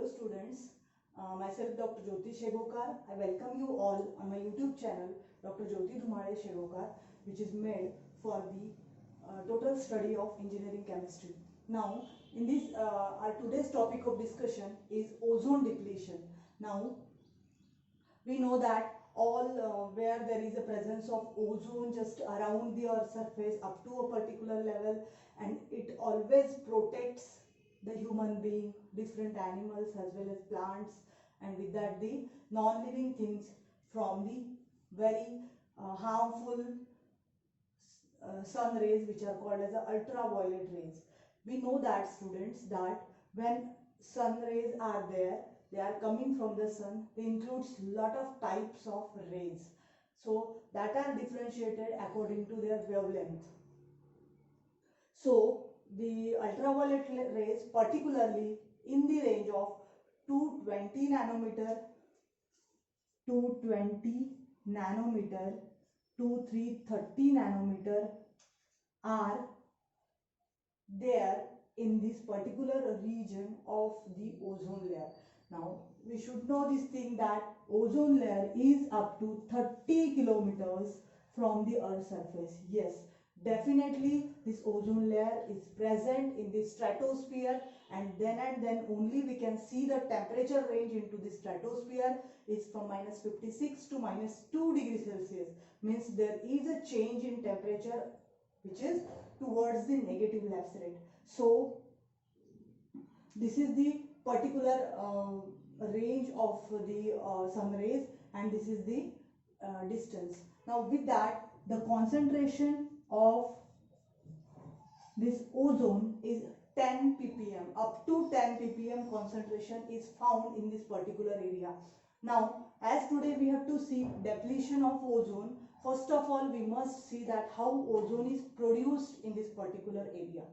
students, myself Dr. Jyoti Shegokar. I welcome you all on my YouTube channel Dr. Jyoti Dhumade Shegokar, which is made for the total study of engineering chemistry. Now in this our today's topic of discussion is ozone depletion. Now we know that all where there is a presence of ozone just around the earth surface up to a particular level, and it always protects the human being, different animals as well as plants, and with that the non-living things from the very harmful sun rays, which are called as the ultraviolet rays. We know that students, that when sun rays are there, they are coming from the sun, they includes lot of types of rays, so that are differentiated according to their wavelength. So the ultraviolet rays, particularly in the range of 220 nanometer to 330 nanometer, are there in this particular region of the ozone layer. Now we should know this thing, that ozone layer is up to 30 kilometers from the earth's surface. Yes, definitely this ozone layer is present in the stratosphere, and then only we can see the temperature range into the stratosphere is from -56 to -2 degrees Celsius. Means there is a change in temperature which is towards the negative left side. So this is the particular range of the sun rays, and this is the distance. Now with that, the concentration of this ozone is 10 ppm. Up to 10 ppm concentration is found in this particular area. Now as today we have to see depletion of ozone, first of all we must see that how ozone is produced in this particular area.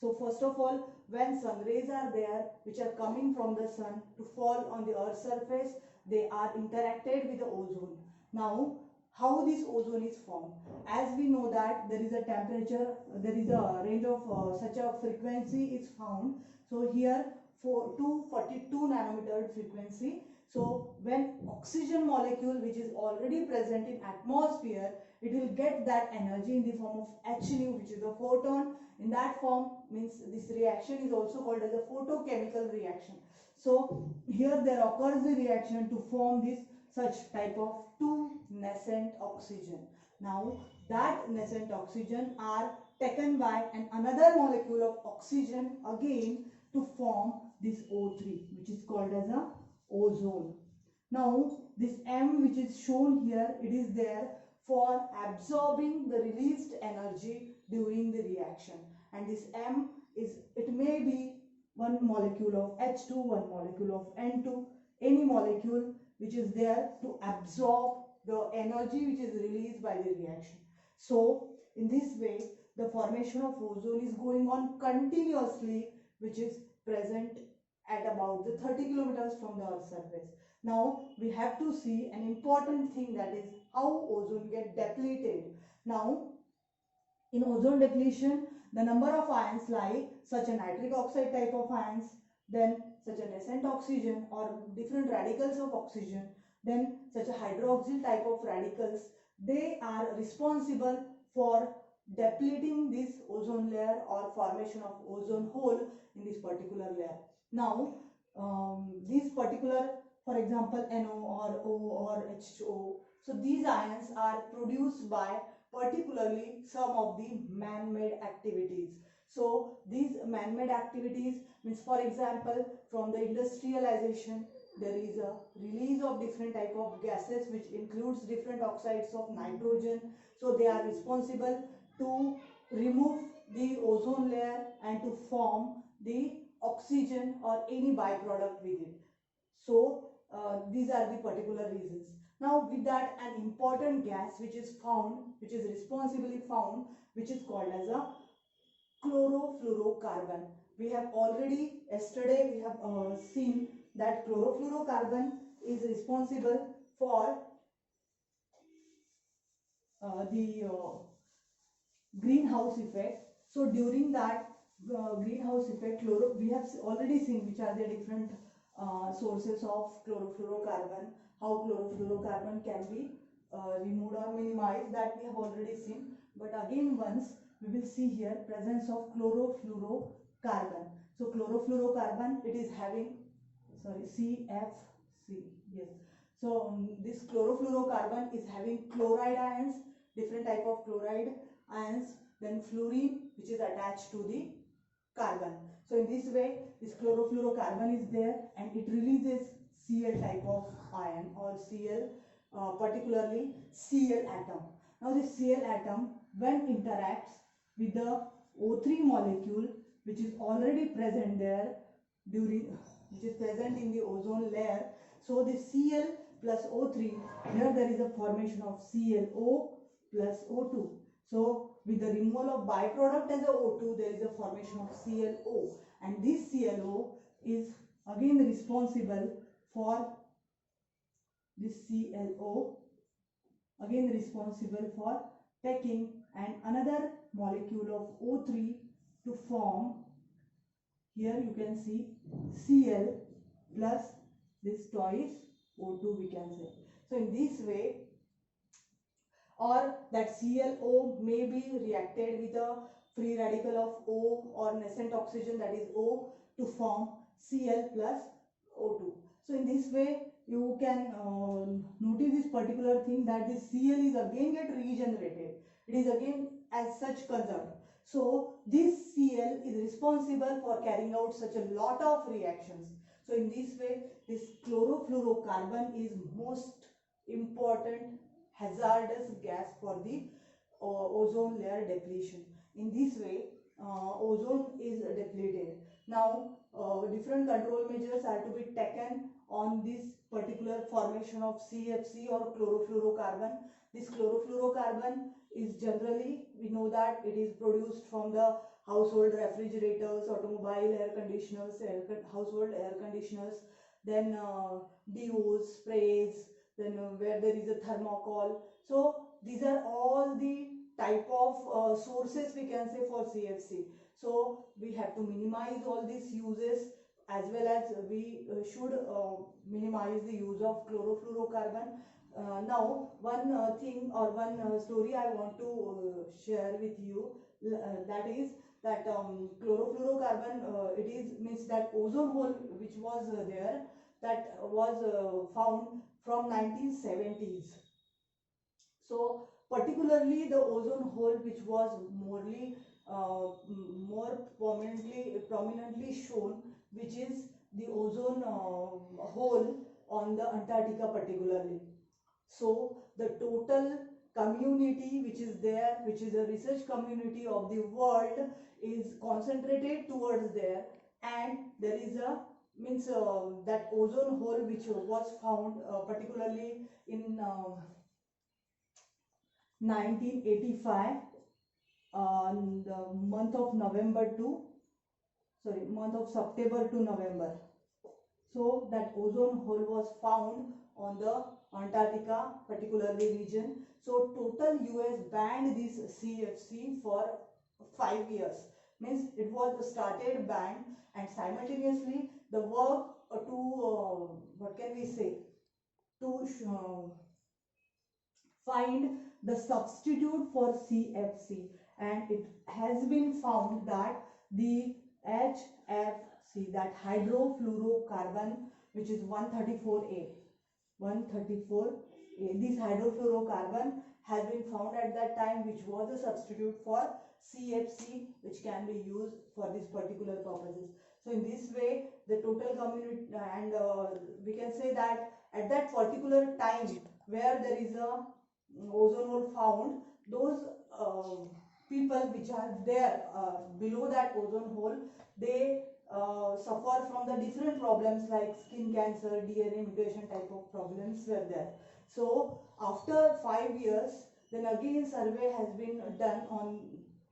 So first of all, when sun rays are there, which are coming from the sun to fall on the earth's surface, they are interacted with the ozone. Now how this ozone is formed? As we know that there is a temperature, there is a range of such a frequency is found. So here for 242 nanometer frequency. So when oxygen molecule, which is already present in atmosphere, it will get that energy in the form of H nu, which is a photon. In that form, means this reaction is also called as a photochemical reaction. So here there occurs the reaction to form this such type of two nascent oxygen. Now that nascent oxygen are taken by another molecule of oxygen again to form this O3, which is called as a ozone. Now this M, which is shown here, it is there for absorbing the released energy during the reaction, and this M is, it may be one molecule of H2, one molecule of N2, any molecule which is there to absorb the energy which is released by the reaction. So in this way the formation of ozone is going on continuously, which is present at about the 30 kilometers from the earth's surface. Now we have to see an important thing, that is how ozone get depleted. Now in ozone depletion, the number of ions like such a nitric oxide type of ions, then such a nascent oxygen or different radicals of oxygen, then such a hydroxyl type of radicals, they are responsible for depleting this ozone layer or formation of ozone hole in this particular layer. Now these particular, for example NO or O or H2O, so these ions are produced by particularly some of the man-made activities. So these man-made activities means, for example, from the industrialization, there is a release of different type of gases which includes different oxides of nitrogen. So they are responsible to remove the ozone layer and to form the oxygen or any byproduct with it. So these are the particular reasons. Now with that, an important gas which is found, which is responsibly found, which is called as a chlorofluorocarbon. We have already yesterday we have seen that chlorofluorocarbon is responsible for the greenhouse effect. So during that greenhouse effect, we have already seen which are the different sources of chlorofluorocarbon, how chlorofluorocarbon can be removed or minimized, that we have already seen. But again once we will see here presence of chlorofluorocarbon. So chlorofluorocarbon, it is having, sorry, CFC, yes. So this chlorofluorocarbon is having chloride ions, different type of chloride ions, then fluorine which is attached to the carbon. So in this way this chlorofluorocarbon is there and it releases Cl type of ion or Cl, particularly Cl atom. Now this Cl atom when interacts with the O3 molecule which is already present there during, which is present in the ozone layer. So this Cl plus O3, here there is a formation of ClO plus O2. So with the removal of byproduct as a O2, there is a formation of ClO, and this ClO is again responsible for this ClO, again responsible for taking and another molecule of O3 to form, here you can see Cl plus this twice O2 we can say. So in this way, or that ClO may be reacted with a free radical of O or nascent oxygen, that is O, to form Cl plus O2. So in this way you can notice this particular thing, that this Cl is again get regenerated, it is again as such conserved. So this Cl is responsible for carrying out such a lot of reactions. So in this way this chlorofluorocarbon is most important hazardous gas for the ozone layer depletion. In this way ozone is depleted. Now different control measures are to be taken on this particular formation of CFC or chlorofluorocarbon. This chlorofluorocarbon is generally, we know that it is produced from the household refrigerators, automobile air conditioners, household air conditioners, then deos, sprays, then where there is a thermocol. So these are all the type of sources we can say for CFC. So we have to minimize all these uses, as well as we should minimize the use of chlorofluorocarbon. Now one thing or one story I want to share with you, that is that chlorofluorocarbon, it is means that ozone hole which was there, that was found from 1970s. So particularly the ozone hole which was more prominently shown, which is the ozone hole on the Antarctica particularly. So the total community which is there, which is a research community of the world, is concentrated towards there, and there is a means that ozone hole which was found particularly in 1985 the month of month of September to November. So that ozone hole was found on the Antarctica particularly region. So total US banned this CFC for 5 years. Means it was started banned, and simultaneously the work to what can we say, to find the substitute for CFC, and it has been found that the HFC, that hydrofluorocarbon, which is 134A, this hydrofluorocarbon has been found at that time, which was a substitute for CFC, which can be used for this particular purposes. So in this way the total community, and we can say that at that particular time where there is a ozone hole found, those people which are there below that ozone hole, they suffer from the different problems like skin cancer, DNA mutation type of problems were there. So after 5 years, then again survey has been done on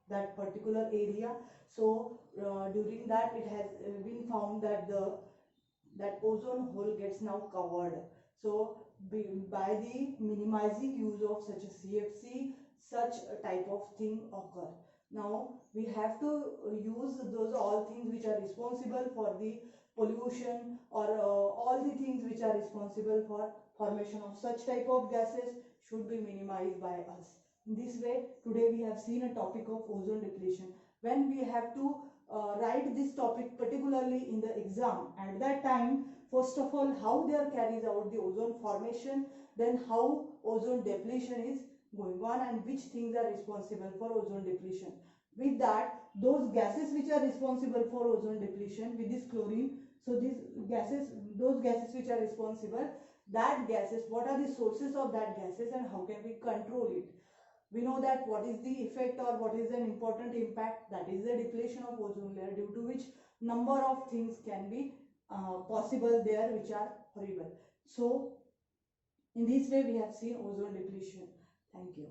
that particular area. So during that it has been found that that ozone hole gets now covered. So by the minimizing use of such a CFC, such a type of thing occur. Now we have to use those all things which are responsible for the pollution or all the things which are responsible for formation of such type of gases should be minimized by us. In this way, today we have seen a topic of ozone depletion. When we have to write this topic particularly in the exam, at that time, first of all, how they are carries out the ozone formation, then how ozone depletion is going on and which things are responsible for ozone depletion. With that, those gases which are responsible for ozone depletion with this chlorine, so these gases, those gases which are responsible, that gases, what are the sources of that gases and how can we control it? We know that what is the effect or what is an important impact, that is the depletion of ozone layer, due to which number of things can be possible there which are horrible. So in this way we have seen ozone depletion. Thank you.